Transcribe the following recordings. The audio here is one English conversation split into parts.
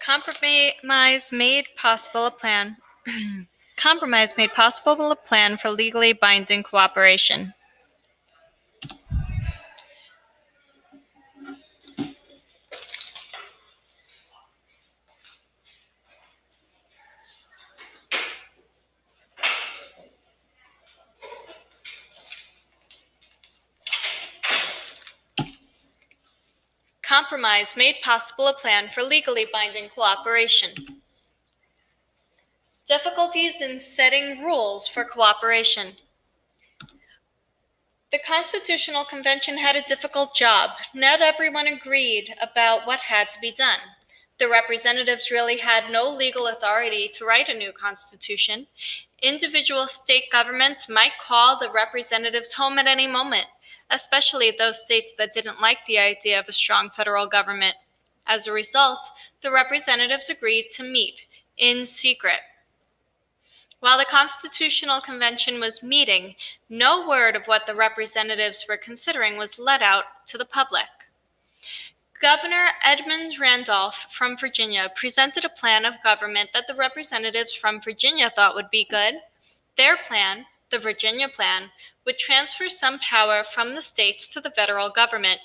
Compromise made possible a plan. Compromise made possible a plan for legally binding cooperation. Compromise made possible a plan for legally binding cooperation. Difficulties in setting rules for cooperation. The Constitutional Convention had a difficult job. Not everyone agreed about what had to be done. The representatives really had no legal authority to write a new constitution. Individual state governments might call the representatives home at any moment, especially those states that didn't like the idea of a strong federal government. As a result, the representatives agreed to meet in secret. While the Constitutional Convention was meeting, no word of what the representatives were considering was let out to the public. Governor Edmund Randolph from Virginia presented a plan of government that the representatives from Virginia thought would be good. Their plan, the Virginia Plan, would transfer some power from the states to the federal government.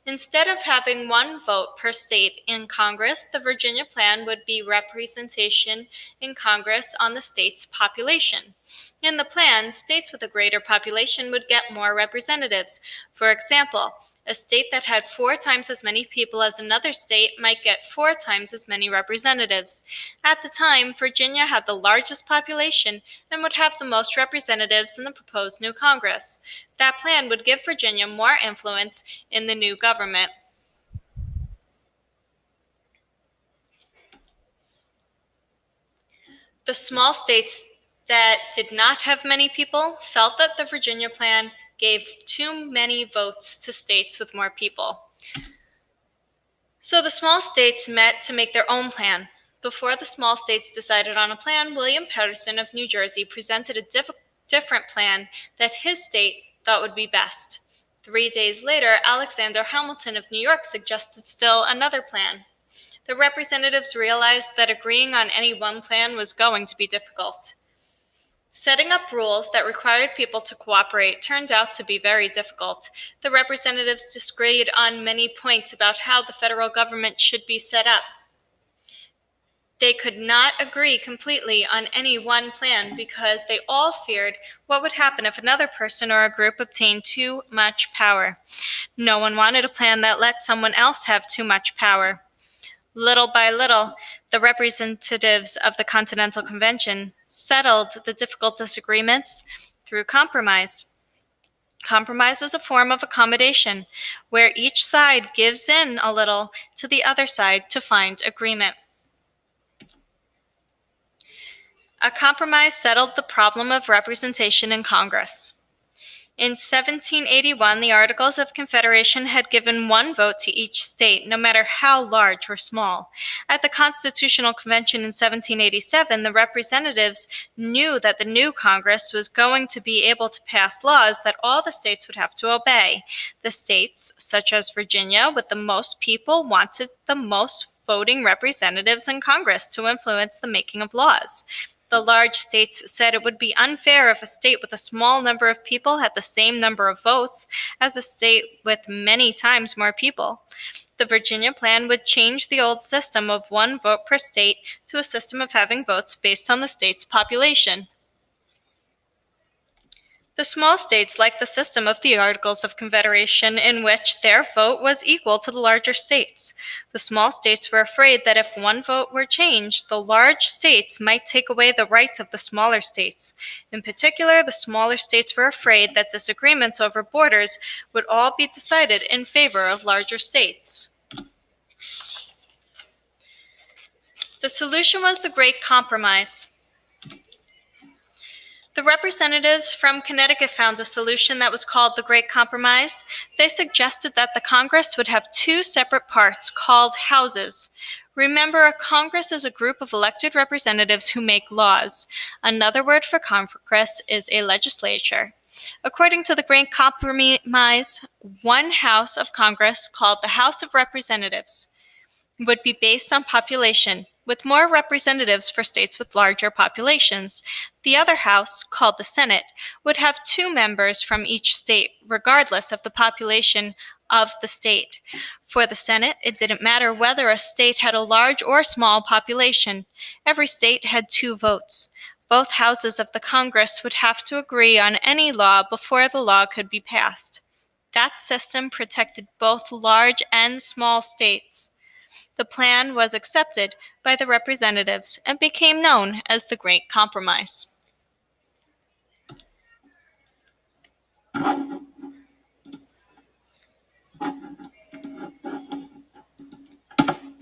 Instead of having one vote per state in Congress, the Virginia Plan would be representation in Congress on the state's population. In the plan, states with a greater population would get more representatives. For example, a state that had 4 times as many people as another state might get 4 times as many representatives. At the time, Virginia had the largest population and would have the most representatives in the proposed new Congress. That plan would give Virginia more influence in the new government. The small states that did not have many people felt that the Virginia Plan gave too many votes to states with more people. So the small states met to make their own plan. Before the small states decided on a plan, William Paterson of New Jersey presented a different plan that his state thought would be best. 3 days later, Alexander Hamilton of New York suggested still another plan. The representatives realized that agreeing on any one plan was going to be difficult. Setting up rules that required people to cooperate turned out to be very difficult. The representatives disagreed on many points about how the federal government should be set up. They could not agree completely on any one plan because they all feared what would happen if another person or a group obtained too much power. No one wanted a plan that let someone else have too much power. Little by little, the representatives of the Continental Convention settled the difficult disagreements through compromise. Compromise is a form of accommodation where each side gives in a little to the other side to find agreement. A compromise settled the problem of representation in Congress. In 1781, the Articles of Confederation had given one vote to each state, no matter how large or small. At the Constitutional Convention in 1787, the representatives knew that the new Congress was going to be able to pass laws that all the states would have to obey. The states, such as Virginia, with the most people, wanted the most voting representatives in Congress to influence the making of laws. The large states said it would be unfair if a state with a small number of people had the same number of votes as a state with many times more people. The Virginia Plan would change the old system of one vote per state to a system of having votes based on the state's population. The small states liked the system of the Articles of Confederation in which their vote was equal to the larger states. The small states were afraid that if one vote were changed, the large states might take away the rights of the smaller states. In particular, the smaller states were afraid that disagreements over borders would all be decided in favor of larger states. The solution was the Great Compromise. The representatives from Connecticut found a solution that was called the Great Compromise. They suggested that the Congress would have 2 separate parts called houses. Remember, a Congress is a group of elected representatives who make laws. Another word for Congress is a legislature. According to the Great Compromise, one house of Congress, called the House of Representatives, would be based on population, with more representatives for states with larger populations. The other house, called the Senate, would have 2 members from each state, regardless of the population of the state. For the Senate, it didn't matter whether a state had a large or small population. Every state had 2 votes. Both houses of the Congress would have to agree on any law before the law could be passed. That system protected both large and small states. The plan was accepted by the representatives and became known as the Great Compromise.